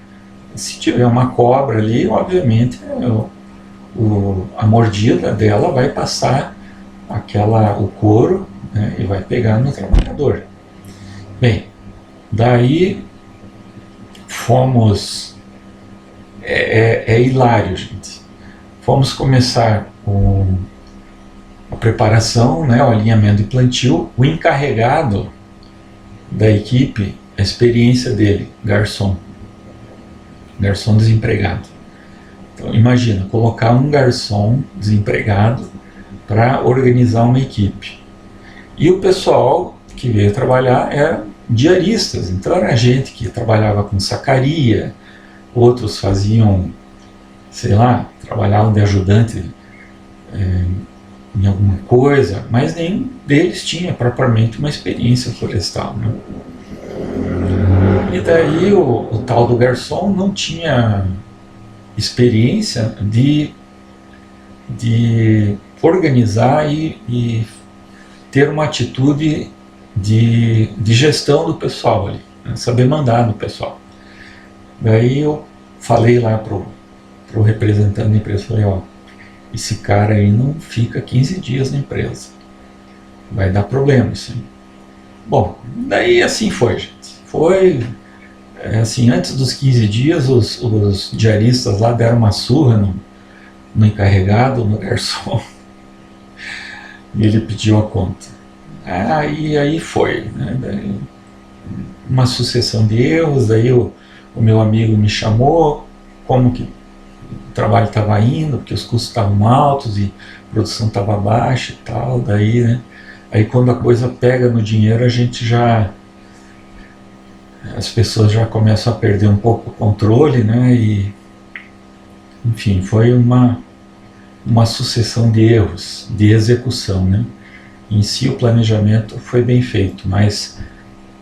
Se tiver uma cobra ali, obviamente a mordida dela vai passar o couro, né? E vai pegar no trabalhador. Bem, daí fomos... É hilário, gente. Fomos começar a preparação, né, o alinhamento de plantio. O encarregado da equipe, a experiência dele, garçom desempregado. Então imagina, colocar um garçom desempregado para organizar uma equipe. E o pessoal que veio trabalhar era diaristas, então era gente que trabalhava com sacaria, outros faziam, sei lá, trabalhavam de ajudante em alguma coisa, mas nenhum deles tinha propriamente uma experiência florestal, né? E daí o tal do garçom não tinha experiência de organizar e ter uma atitude de gestão do pessoal ali, né? Saber mandar no pessoal. Daí eu falei lá pro representante da empresa, falei, ó, esse cara aí não fica 15 dias na empresa, vai dar problema isso aí. Bom, daí assim foi, gente. Foi assim, antes dos 15 dias os diaristas lá deram uma surra no encarregado, no garçom, e ele pediu a conta. Aí foi, né? Daí, uma sucessão de erros. Daí o meu amigo me chamou, como que o trabalho estava indo, porque os custos estavam altos e a produção estava baixa e tal. Daí, né? Aí quando a coisa pega no dinheiro, as pessoas já começam a perder um pouco o controle, né? E, enfim, foi uma sucessão de erros, de execução, né? Em si o planejamento foi bem feito, mas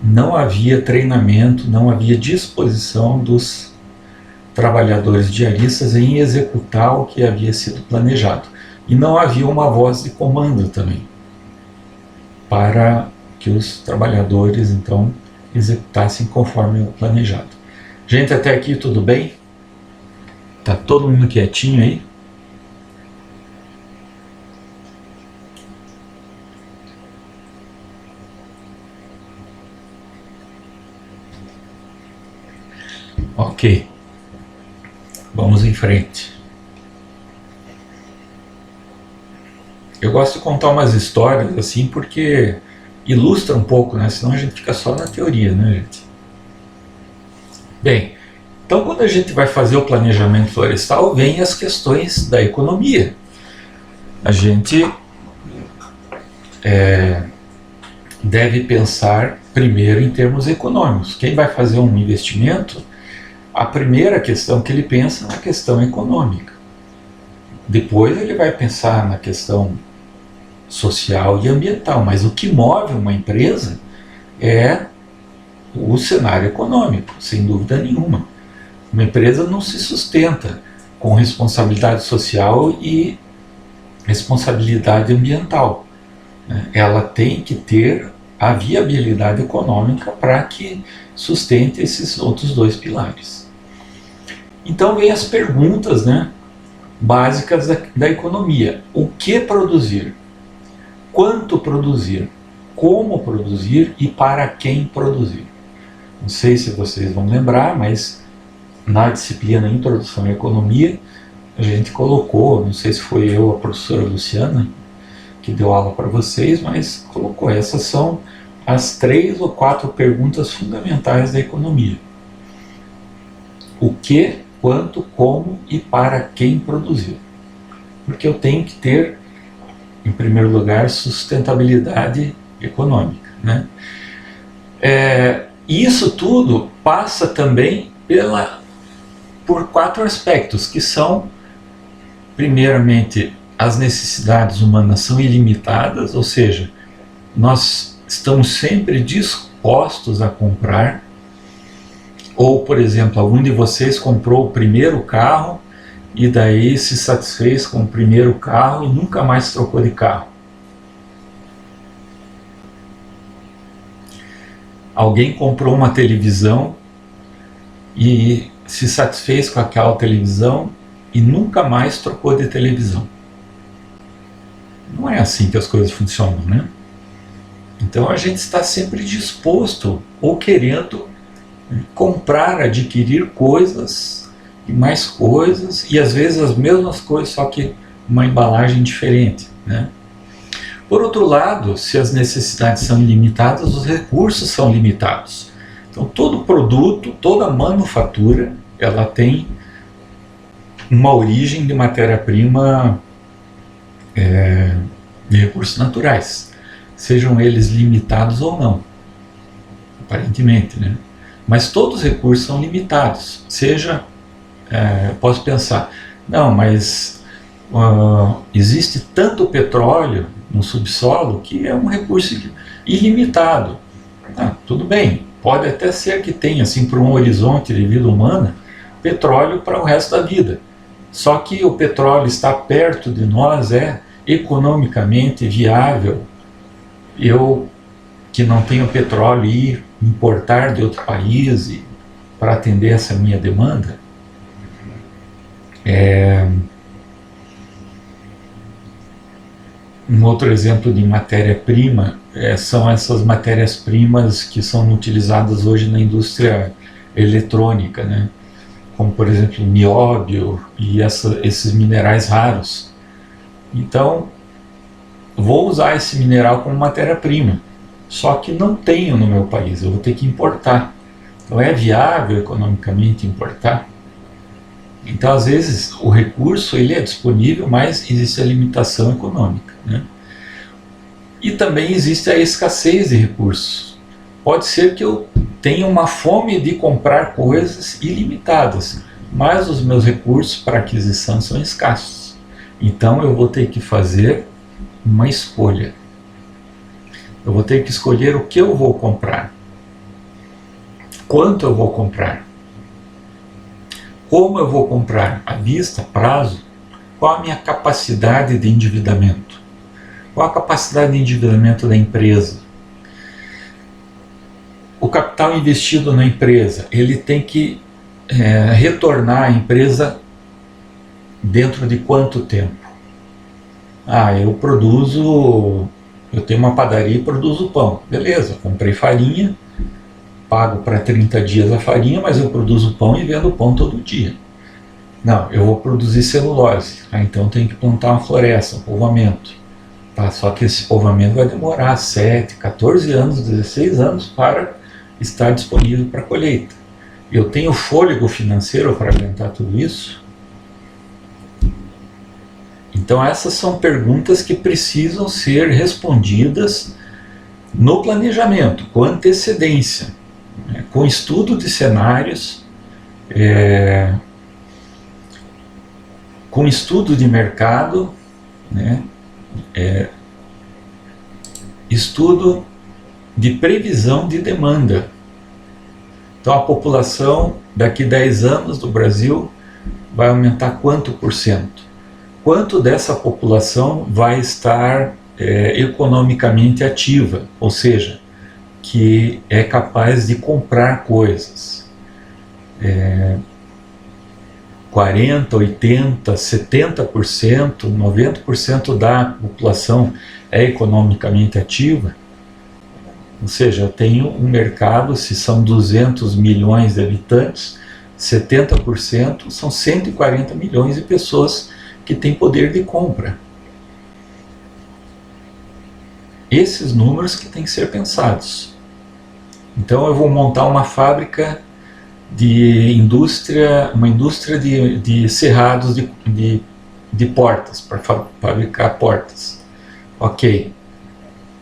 não havia treinamento, não havia disposição dos trabalhadores diaristas em executar o que havia sido planejado. E não havia uma voz de comando também, para que os trabalhadores, então, executassem conforme o planejado. Gente, até aqui tudo bem? Tá todo mundo quietinho aí? Ok, vamos em frente. Eu gosto de contar umas histórias assim porque ilustra um pouco, né? Senão a gente fica só na teoria, né, gente? Bem, então quando a gente vai fazer o planejamento florestal, vem as questões da economia. A gente deve pensar primeiro em termos econômicos. Quem vai fazer um investimento, a primeira questão que ele pensa é na questão econômica. Depois ele vai pensar na questão social e ambiental, mas o que move uma empresa é o cenário econômico, sem dúvida nenhuma. Uma empresa não se sustenta com responsabilidade social e responsabilidade ambiental. Ela tem que ter a viabilidade econômica para que sustente esses outros dois pilares. Então vem as perguntas, né, básicas da economia. O que produzir? Quanto produzir? Como produzir e para quem produzir? Não sei se vocês vão lembrar, mas na disciplina Introdução à Economia, a gente colocou, não sei se foi eu ou a professora Luciana que deu aula para vocês, mas colocou, essas são as 3 ou 4 perguntas fundamentais da economia. O que, quanto, como e para quem produzir. Porque eu tenho que ter, em primeiro lugar, sustentabilidade econômica, né? Isso tudo passa também por 4 aspectos, que são, primeiramente, as necessidades humanas são ilimitadas, ou seja, nós estamos sempre dispostos a comprar. Ou, por exemplo, algum de vocês comprou o primeiro carro e daí se satisfez com o primeiro carro e nunca mais trocou de carro. Alguém comprou uma televisão e se satisfez com aquela televisão e nunca mais trocou de televisão. Não é assim que as coisas funcionam, né? Então a gente está sempre disposto ou querendo comprar, adquirir coisas e mais coisas, e às vezes as mesmas coisas, só que uma embalagem diferente, né? Por outro lado, se as necessidades são ilimitadas, os recursos são limitados. Então todo produto, toda manufatura, ela tem uma origem de matéria-prima de recursos naturais, sejam eles limitados ou não, aparentemente, né? Mas todos os recursos são limitados. Posso pensar, não, mas existe tanto petróleo no subsolo que é um recurso ilimitado. Tudo bem, pode até ser que tenha, assim, para um horizonte de vida humana, petróleo para o resto da vida. Só que o petróleo está perto de nós, é economicamente viável eu, que não tenho petróleo, ir importar de outro país para atender essa minha demanda? Um outro exemplo de matéria-prima são essas matérias-primas que são utilizadas hoje na indústria eletrônica, né? Como, por exemplo, nióbio e esses minerais raros. Então, vou usar esse mineral como matéria-prima, só que não tenho no meu país, eu vou ter que importar. Então é viável economicamente importar? Então, às vezes, o recurso ele é disponível, mas existe a limitação econômica, né? E também existe a escassez de recursos. Pode ser que eu tenha uma fome de comprar coisas ilimitadas, mas os meus recursos para aquisição são escassos. Então eu vou ter que fazer uma escolha. Eu vou ter que escolher o que eu vou comprar, quanto eu vou comprar, como eu vou comprar, à vista, prazo, qual a minha capacidade de endividamento, qual a capacidade de endividamento da empresa. O capital investido na empresa, ele tem que retornar à empresa dentro de quanto tempo? Eu tenho uma padaria e produzo pão. Beleza, comprei farinha, pago para 30 dias a farinha, mas eu produzo pão e vendo pão todo dia. Não, eu vou produzir celulose, então eu tenho que plantar uma floresta, um povoamento. Tá? Só que esse povoamento vai demorar 7, 14 anos, 16 anos para estar disponível para colheita. Eu tenho fôlego financeiro para aguentar tudo isso? Então essas são perguntas que precisam ser respondidas no planejamento, com antecedência, né, com estudo de cenários, com estudo de mercado, né, estudo de previsão de demanda. Então a população daqui a 10 anos do Brasil vai aumentar quanto por cento? Quanto dessa população vai estar economicamente ativa, ou seja, que é capaz de comprar coisas? 40, 80, 70%, 90% da população é economicamente ativa? Ou seja, eu tenho um mercado, se são 200 milhões de habitantes, 70% são 140 milhões de pessoas que têm poder de compra. Esses números que têm que ser pensados. Então eu vou montar uma fábrica de indústria, uma indústria de cerrados de portas, para fabricar portas. Ok.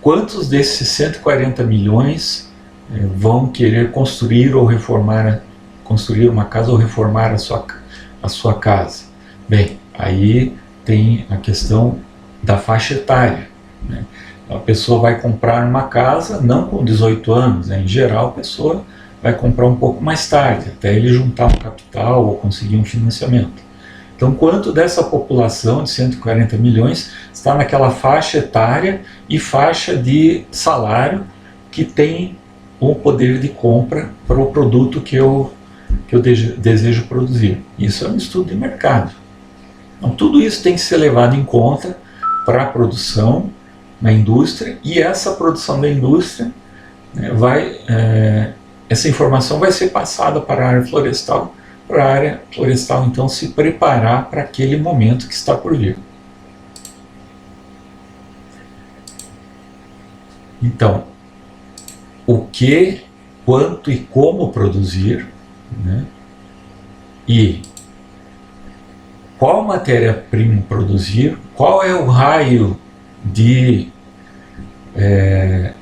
Quantos desses 140 milhões vão querer construir ou reformar, construir uma casa ou reformar a sua casa? Bem, aí tem a questão da faixa etária, né? A pessoa vai comprar uma casa não com 18 anos, né? Em geral a pessoa vai comprar um pouco mais tarde, até ele juntar um capital ou conseguir um financiamento. Então, quanto dessa população de 140 milhões está naquela faixa etária e faixa de salário que tem o poder de compra para o produto que eu desejo produzir? Isso é um estudo de mercado. Então, tudo isso tem que ser levado em conta para a produção na indústria, e essa produção da indústria, né, essa informação vai ser passada para a área florestal, para a área florestal então se preparar para aquele momento que está por vir. Então, o que, quanto e como produzir, né, e qual matéria-prima produzir, qual é o raio de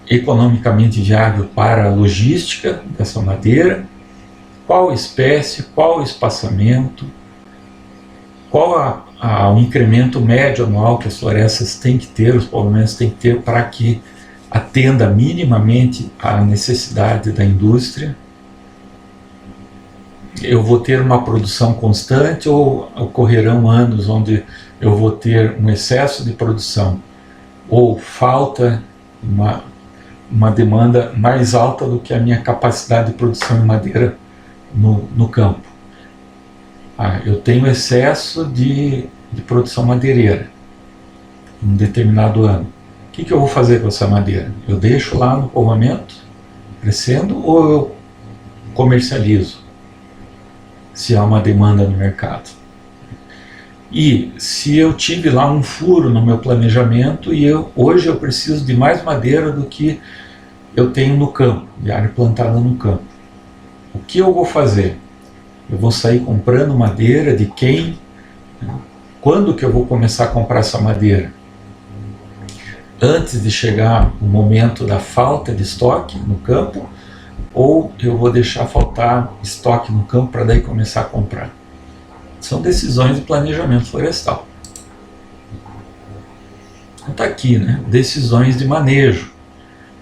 economicamente viável para a logística dessa madeira, qual espécie, qual espaçamento, qual o incremento médio anual que as florestas têm que ter, os povoamentos têm que ter para que atenda minimamente à necessidade da indústria. Eu vou ter uma produção constante ou ocorrerão anos onde eu vou ter um excesso de produção ou falta, uma demanda mais alta do que a minha capacidade de produção em madeira no campo? Eu tenho excesso de produção madeireira em um determinado ano. O que eu vou fazer com essa madeira? Eu deixo lá no povoamento crescendo ou eu comercializo, se há uma demanda no mercado? E se eu tive lá um furo no meu planejamento e hoje eu preciso de mais madeira do que eu tenho no campo, de área plantada no campo, o que eu vou fazer? Eu vou sair comprando madeira de quem? Quando que eu vou começar a comprar essa madeira? Antes de chegar o momento da falta de estoque no campo, ou eu vou deixar faltar estoque no campo para daí começar a comprar? São decisões de planejamento florestal. Então está aqui, né? Decisões de manejo.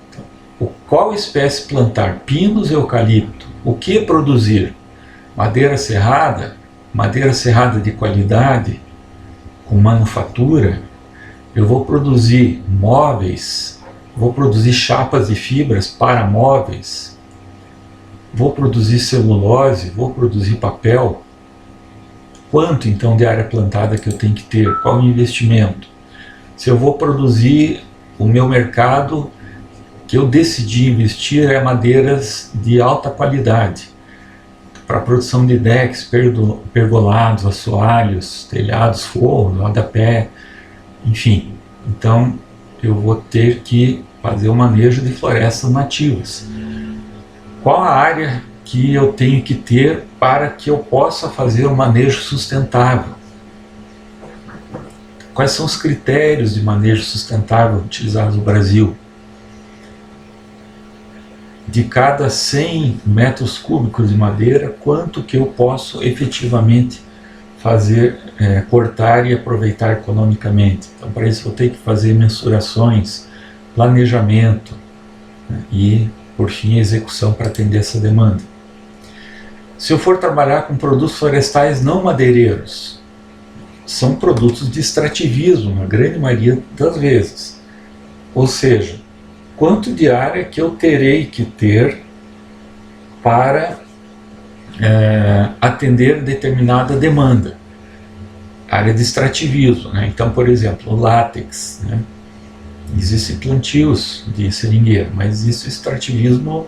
Então, qual espécie plantar? Pinos e eucalipto. O que produzir? Madeira serrada de qualidade, com manufatura. Eu vou produzir móveis, vou produzir chapas de fibras para móveis, vou produzir celulose, vou produzir papel. Quanto então de área plantada que eu tenho que ter? Qual o investimento? Se eu vou produzir, o meu mercado que eu decidi investir é madeiras de alta qualidade, para a produção de decks, pergolados, assoalhos, telhados, forros, rodapé, enfim. Então eu vou ter que fazer o manejo de florestas nativas. Qual a área que eu tenho que ter para que eu possa fazer um manejo sustentável? Quais são os critérios de manejo sustentável utilizados no Brasil? De cada 100 metros cúbicos de madeira, quanto que eu posso efetivamente fazer, cortar e aproveitar economicamente? Então, para isso eu tenho que fazer mensurações, planejamento, né, e, por fim, execução para atender essa demanda. Se eu for trabalhar com produtos florestais não madeireiros, são produtos de extrativismo, na grande maioria das vezes. Ou seja, quanto de área que eu terei que ter para atender determinada demanda. Área de extrativismo, né? Então, por exemplo, o látex, né? Existem plantios de seringueira, mas existe extrativismo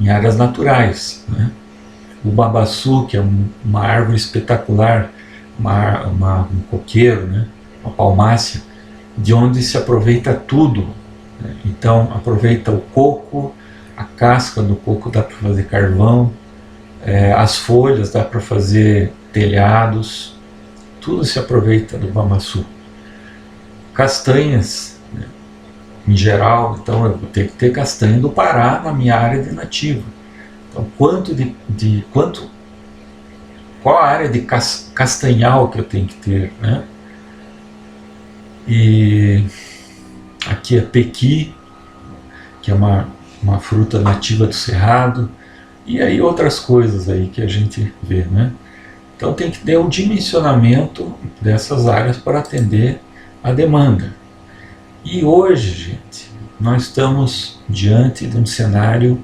em áreas naturais, né? O babaçu, que é uma árvore espetacular, um coqueiro, né? Uma palmácea, de onde se aproveita tudo. Então aproveita o coco, a casca do coco dá para fazer carvão, as folhas dá para fazer telhados, tudo se aproveita do babaçu. Castanhas, né, em geral, então eu vou ter que ter castanha do Pará na minha área de nativa. Então qual a área de castanhal que eu tenho que ter, né? E aqui é pequi, que é uma fruta nativa do Cerrado, e aí outras coisas aí que a gente vê, né? Então tem que ter um dimensionamento dessas áreas para atender a demanda. E hoje, gente, nós estamos diante de um cenário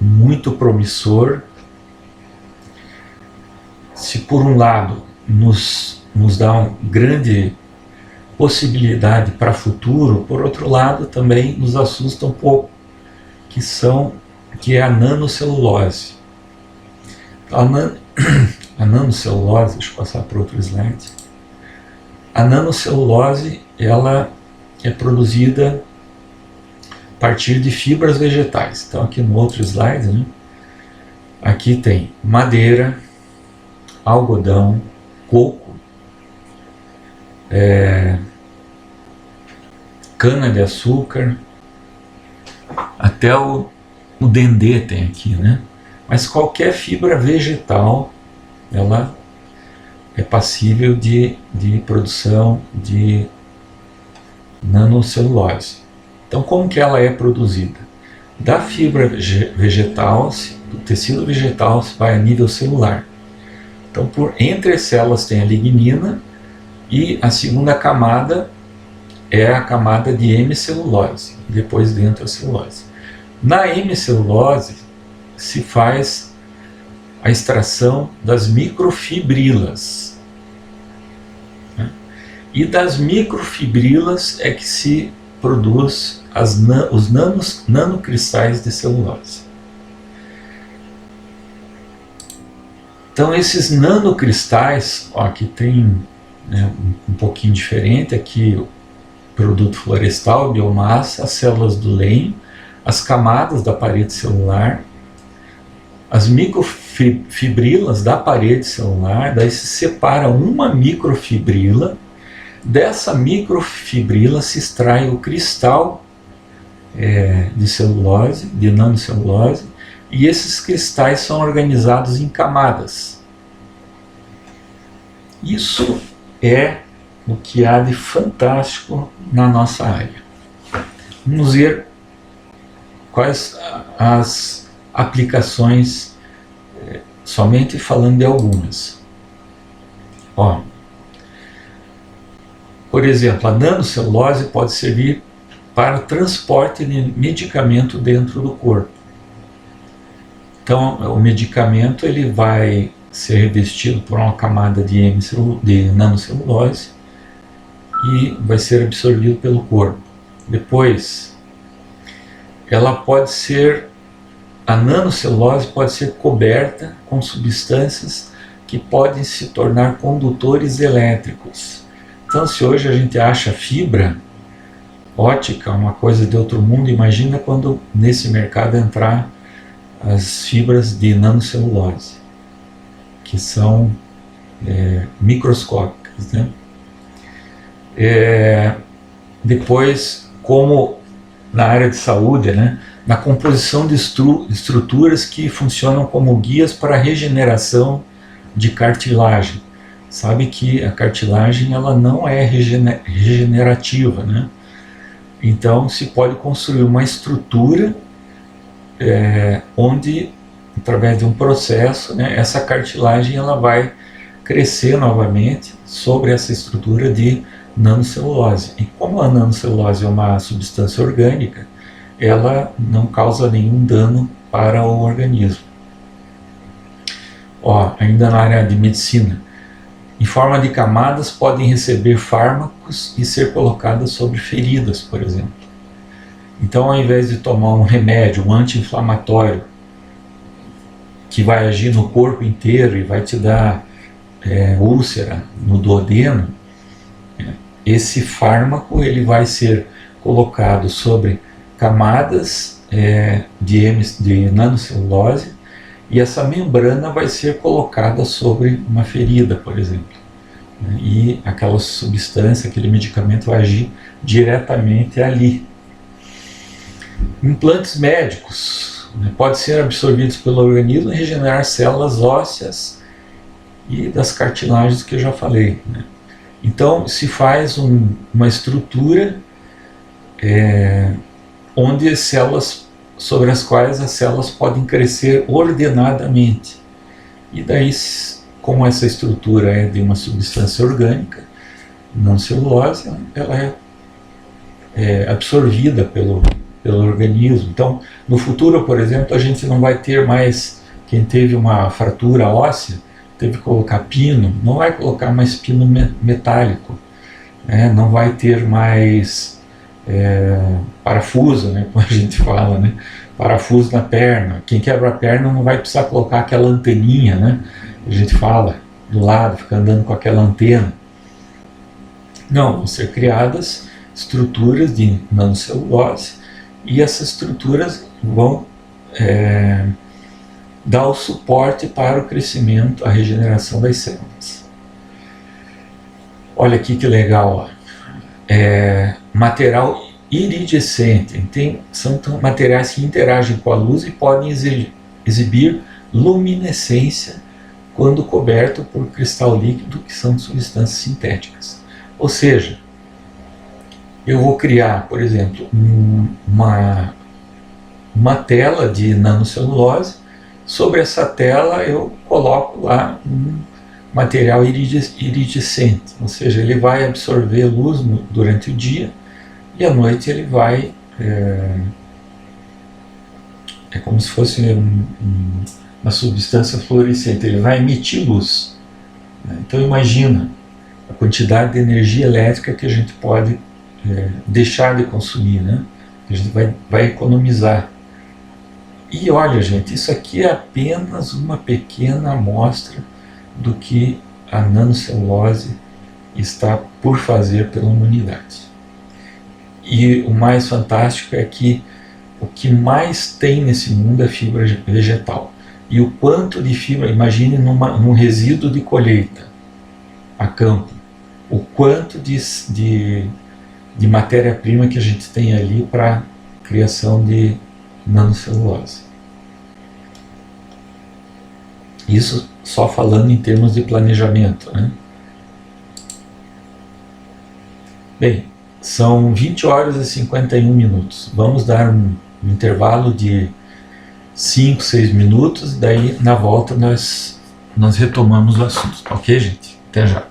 muito promissor. Se por um lado nos dá uma grande possibilidade para o futuro, por outro lado também nos assusta um pouco, que é a nanocelulose. A nanocelulose, deixa eu passar para outro slide. A nanocelulose, ela é produzida a partir de fibras vegetais. Então aqui no outro slide, né, aqui tem madeira, algodão, coco, cana-de-açúcar, até o dendê tem aqui, né? Mas qualquer fibra vegetal, ela é passível de produção de nanocelulose. Então, como que ela é produzida? Da fibra vegetal, do tecido vegetal, se vai a nível celular. Então, entre as células tem a lignina, e a segunda camada é a camada de hemicelulose, depois dentro a celulose. Na hemicelulose se faz a extração das microfibrilas, né? E das microfibrilas é que se produz os nanocristais de celulose. Então esses nanocristais, ó, aqui tem, né, um pouquinho diferente, aqui o produto florestal, biomassa, as células do lenho, as camadas da parede celular, as microfibrilas da parede celular, daí se separa uma microfibrila, dessa microfibrila se extrai o cristal de celulose, de nanocelulose, e esses cristais são organizados em camadas. Isso é o que há de fantástico na nossa área. Vamos ver quais as aplicações, somente falando de algumas. Ó, por exemplo, a nanocelulose pode servir para o transporte de medicamento dentro do corpo. Então, o medicamento ele vai ser revestido por uma camada de nanocelulose, e vai ser absorvido pelo corpo. Depois, a nanocelulose pode ser coberta com substâncias que podem se tornar condutores elétricos. Então, se hoje a gente acha fibra ótica uma coisa de outro mundo, imagina quando nesse mercado entrar as fibras de nanocelulose, que são microscópicas, né? Depois, como na área de saúde, né, na composição de estruturas que funcionam como guias para a regeneração de cartilagem. Sabe que a cartilagem ela não é regenerativa, né? Então se pode construir uma estrutura onde, através de um processo, né, essa cartilagem ela vai crescer novamente sobre essa estrutura de nanocelulose. E como a nanocelulose é uma substância orgânica, ela não causa nenhum dano para o organismo. Ainda na área de medicina, em forma de camadas podem receber fármacos e ser colocadas sobre feridas, por exemplo. Então, ao invés de tomar um remédio, um anti-inflamatório, que vai agir no corpo inteiro e vai te dar úlcera no duodeno, esse fármaco ele vai ser colocado sobre camadas de nanocelulose, e essa membrana vai ser colocada sobre uma ferida, por exemplo. E aquela substância, aquele medicamento vai agir diretamente ali. Implantes médicos podem ser absorvidos pelo organismo e regenerar células ósseas e das cartilagens que eu já falei. Então se faz uma estrutura onde as células, sobre as quais as células podem crescer ordenadamente. E daí, como essa estrutura é de uma substância orgânica, não celulose, ela é absorvida pelo organismo. Então, no futuro, por exemplo, a gente não vai ter mais, quem teve uma fratura óssea, teve que colocar pino, não vai colocar mais pino metálico, não vai ter mais parafuso, como a gente fala, parafuso na perna. Quem quebra a perna não vai precisar colocar aquela anteninha, a gente fala, do lado, fica andando com aquela antena. Não, vão ser criadas estruturas de nanocelulose, e essas estruturas vão dar o suporte para o crescimento, a regeneração das células. Olha aqui que legal, material iridescente. São materiais que interagem com a luz e podem exibir luminescência quando coberto por cristal líquido, que são substâncias sintéticas. Ou seja, eu vou criar, por exemplo, uma tela de nanocelulose. Sobre essa tela eu coloco lá um material iridescente, ou seja, ele vai absorver luz durante o dia, e à noite ele vai, é como se fosse uma substância fluorescente, ele vai emitir luz. Então imagina a quantidade de energia elétrica que a gente pode deixar de consumir, que a gente vai economizar. E olha, gente, isso aqui é apenas uma pequena amostra do que a nanocelulose está por fazer pela humanidade. E o mais fantástico é que o que mais tem nesse mundo é fibra vegetal. E o quanto de fibra, imagine num resíduo de colheita a campo, o quanto de matéria-prima que a gente tem ali para a criação de nanocelulose. Isso só falando em termos de planejamento, Bem, são 20 horas e 51 minutos. Vamos dar um intervalo de 5, 6 minutos, e daí na volta nós retomamos o assunto. Ok, gente? Até já.